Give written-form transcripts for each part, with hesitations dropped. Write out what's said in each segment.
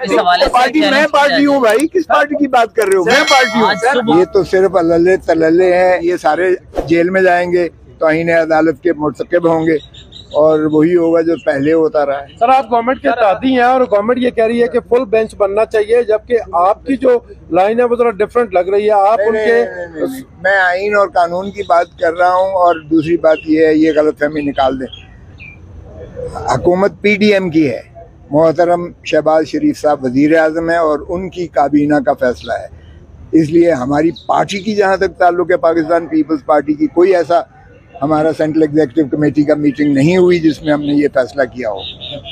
इस हवाले से पार्टी, मैं पार्टी हूँ भाई, किस पार्टी की बात कर रहे हो? मैं पार्टी हूँ। ये तो सिर्फ अल्ले तलल्ले हैं, ये सारे जेल में जाएंगे, तौहीन अदालत के मुर्तकिब होंगे और वही होगा जो पहले होता रहा है। सर आप गवर्नमेंट के तादी हैं और गवर्नमेंट ये कह रही है कि फुल बेंच बनना चाहिए, जबकि आपकी जो लाइन है वो थोड़ा डिफरेंट लग रही है। आप नहीं, मैं आइन और कानून की बात कर रहा हूँ और दूसरी बात ये है, ये गलतफहमी निकाल दें, हुकूमत PDM की है, मोहतरम शहबाज शरीफ साहब वजीर आज़म है और उनकी काबीना का फैसला है। इसलिए हमारी पार्टी की जहाँ तक ताल्लुक है, पाकिस्तान पीपल्स पार्टी की, कोई ऐसा हमारा सेंट्रल एग्जीक्यूटिव कमेटी का मीटिंग नहीं हुई जिसमें हमने ये फैसला किया हो।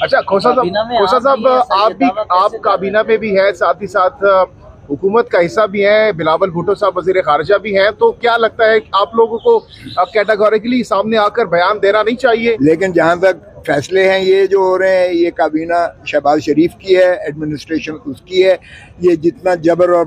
अच्छा खोसा साहब आप काबीना में भी है, साथ ही साथ हुकूमत का हिस्सा भी है, बिलावल भुट्टो साहब वजीर खारजा भी हैं, तो क्या लगता है आप लोगों को कैटेगोरिकली सामने आकर बयान देना नहीं चाहिए? लेकिन जहाँ तक फैसले हैं ये जो हो रहे हैं, ये काबीना शहबाज शरीफ की है, एडमिनिस्ट्रेशन उसकी है। ये जितना जबर और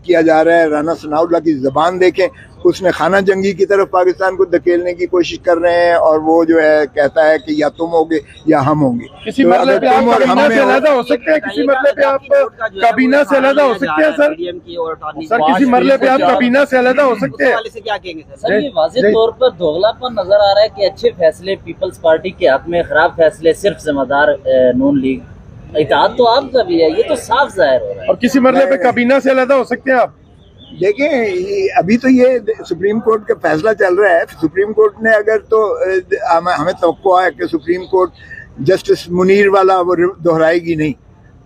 किया जा रहा है, राना सनाउल्लाह की ज़बान देखें, उसने खाना जंगी की तरफ पाकिस्तान को धकेलने की कोशिश कर रहे हैं और वो जो है कहता है कि या तुम होगे या हम होंगे। किसी मसले पे आप काबीना से अलग हो सकते हैं, किसी मसले पे आप काबीना से अलग हो सकते हैं सर। किसी मसले पे आप काबीना से अलग हो सकते हैं। क्या कहेंगे सर? ये वाज़ेह तौर पर दोगलापन नजर आ रहा है कि अच्छे फैसले पीपल्स पार्टी के हक में, खराब फैसले सिर्फ जिम्मेदार नून लीग, इत्तेहाद तो आपका भी है, ये तो साफ जाहिर हो रहा है। और किसी मसले पे काबीना से अलग हो सकते हैं आप। देखें, अभी तो ये सुप्रीम कोर्ट का फैसला चल रहा है। सुप्रीम कोर्ट ने अगर तो हमें तवक्को है कि सुप्रीम कोर्ट जस्टिस मुनीर वाला वो दोहराएगी नहीं,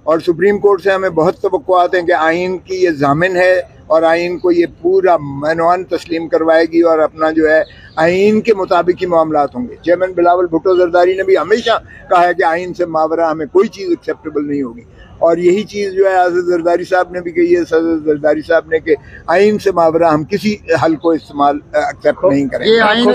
और सुप्रीम कोर्ट से हमें बहुत तवक्को आते हैं कि आइन की ये जामिन है और आइन को ये पूरा मनवान तस्लीम करवाएगी और अपना जो है आइन के मुताबिक ही मामलात होंगे। चेयरमैन बिलावल भुट्टो जरदारी ने भी हमेशा कहा है कि आइन से मावरा हमें कोई चीज़ एक्सेप्टेबल नहीं होगी, और यही चीज़ जो है आज़ाद जरदारी साहब ने भी कही है, सदर जरदारी साहब ने, कि आइन से मावरा हम किसी हल को इस्तेमाल एक्सेप्ट नहीं करेंगे। ये आइन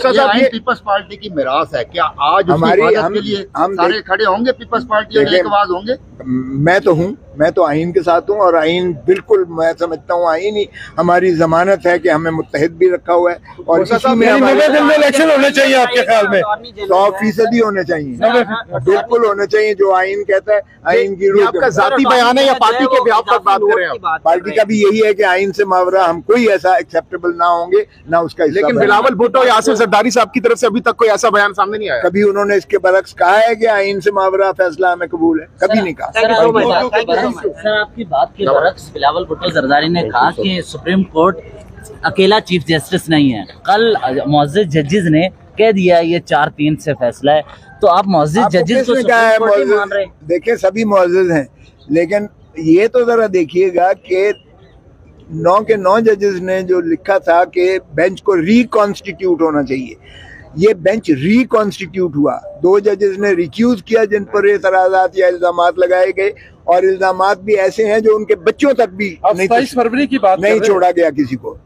पीपल्स पार्टी की मिरास है, क्या आज हमारी हम सारे खड़े होंगे, पीपल्स पार्टी और एक आवाज होंगे? मैं तो हूँ, मैं तो आइन के साथ हूँ, और आइन बिल्कुल मैं समझता हूँ आइन ही हमारी जमानत है कि हमें मुत्तहिद भी रखा हुआ है। और इसी में इलेक्शन होने चाहिए आपके ख्याल में? 100% होने चाहिए, बिल्कुल होने चाहिए जो आइन कहता है। आइन की रूह आपका जाती बयान है या पार्टी के बयान पर बात कर रहे हैं? पार्टी का भी यही है कि आइन से मावरा हम कोई ऐसा एक्सेप्टेबल ना होंगे ना उसका। लेकिन बिलावल भुट्टो या आसिफ जरदारी साहब की तरफ से अभी तक कोई ऐसा बयान सामने नहीं आया। कभी उन्होंने इसके बरक्स कहा है कि आइन से मावरा फैसला हमें कबूल है? कभी नहीं कहा। सर आपकी बात के बरक्स बिलावल भुट्टो जरदारी ने कहा कि सुप्रीम कोर्ट अकेला चीफ जस्टिस नहीं है। कल मुअज़्ज़िज़ जजेस ने कह दिया ये 4-3 से फैसला है, तो आप मुअज़्ज़िज़ जजेस को सुप्रीम कोर्ट ही मान रहे हैं? देखिए, सभी मुअज़्ज़िज़ हैं, लेकिन ये तो जरा देखिएगा कि 9 के 9 जजेस ने जो लिखा था कि बेंच को रिकॉन्स्टिट्यूट होना चाहिए, ये बेंच रिकॉन्स्टिट्यूट हुआ। 2 जजेस ने रिक्यूज किया जिन पर एतराज़ात या इल्ज़ामात लगाए गए, और इल्ज़ामात भी ऐसे हैं जो उनके बच्चों तक भी 27 फरवरी की बात नहीं छोड़ा गया किसी को।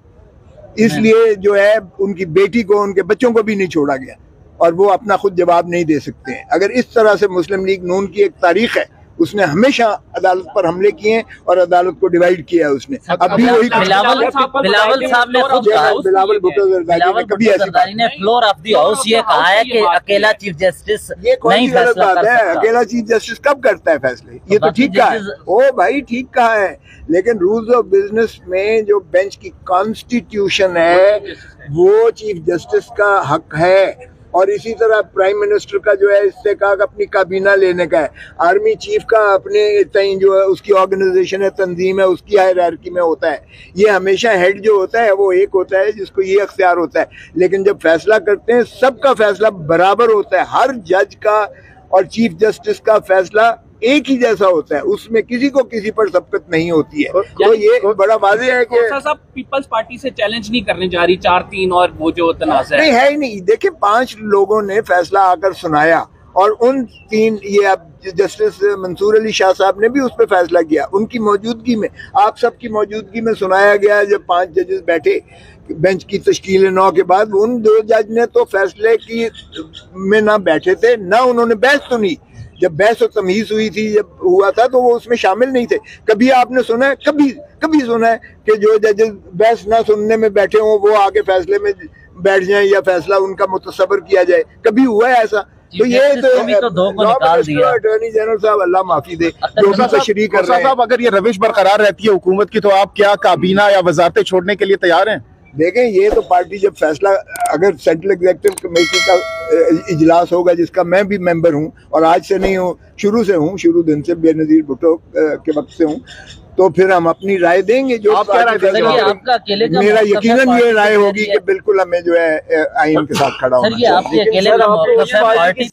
इसलिए जो है उनकी बेटी को, उनके बच्चों को भी नहीं छोड़ा गया, और वो अपना खुद जवाब नहीं दे सकते हैं। अगर इस तरह से मुस्लिम लीग नून की एक तारीख है, उसने हमेशा अदालत पर हमले किए हैं और अदालत को डिवाइड किया है उसने। अभी वही बिलावल साहब ने खुद कहा, बिलावल भुट्टो जरदारी ने फ्लोर ऑफ द हाउस ये कहा है कि अकेला चीफ जस्टिस नहीं फैसला कर सकता। अकेला चीफ जस्टिस कब करता है फैसले? ये तो ठीक कहा है, ओ भाई ठीक कहा है, लेकिन रूल्स ऑफ बिजनेस में जो बेंच की कॉन्स्टिट्यूशन है वो चीफ जस्टिस का हक है। और इसी तरह प्राइम मिनिस्टर का जो है इस्तेकाक अपनी काबीना लेने का है। आर्मी चीफ का अपने तय जो है उसकी ऑर्गेनाइजेशन है, तंजीम है, उसकी हायरार्की में होता है। ये हमेशा हेड जो होता है वो एक होता है जिसको ये अख्तियार होता है, लेकिन जब फैसला करते हैं सबका फैसला बराबर होता है। हर जज का और चीफ जस्टिस का फैसला एक ही जैसा होता है, उसमें किसी को किसी पर सबकत नहीं होती है। तो ये बड़ा वाज़ेह है कि साहब पीपल्स पार्टी से चैलेंज नहीं करने जा रही 4-3 और वो जो तनाज़ नहीं है ही नहीं। देखिए, 5 लोगों ने फैसला आकर सुनाया और उन 3 ये अब जस्टिस मंसूर अली शाह साहब ने भी उस पर फैसला किया, उनकी मौजूदगी में, आप सबकी मौजूदगी में सुनाया गया। जब 5 जजेस बैठे बेंच की तश्कील 9 के बाद, उन 2 जज ने तो फैसले की में ना बैठे थे, ना उन्होंने बहस सुनी। जब बहस और तमीज़ हुई थी, जब हुआ था, तो वो उसमें शामिल नहीं थे। कभी आपने सुना है, कभी सुना है कि जो जजेस बहस ना सुनने में बैठे हों वो आगे फैसले में बैठ जाएं या फैसला उनका मुतसबर किया जाए? कभी हुआ है ऐसा? तो ये अभी तो दो को निकाल दिया। अटॉर्नी जनरल साहब अल्लाह माफी दे जो भी तशरीह कर रहे हैं। साहब अगर ये रविश बरकरार रहती है हुकूमत की तो आप क्या काबीना या वजारतें छोड़ने के लिए तैयार हैं? देखें ये तो पार्टी जब फैसला, अगर सेंट्रल एग्जीक्यूटिव कमेटी का इजलास होगा जिसका मैं भी मेंबर हूं और आज से नहीं हूं, शुरू से हूं, शुरू दिन से बेनजीर भुट्टो के वक्त से हूं, तो फिर हम अपनी राय देंगे। जो आप क्या राय देंगे? आपका अकेले का मेरा यकीनन ये राय होगी कि बिल्कुल हमें जो है आईन के साथ खड़ा होना चाहिए। आपके अकेले का मौक़िफ़ है, पार्टी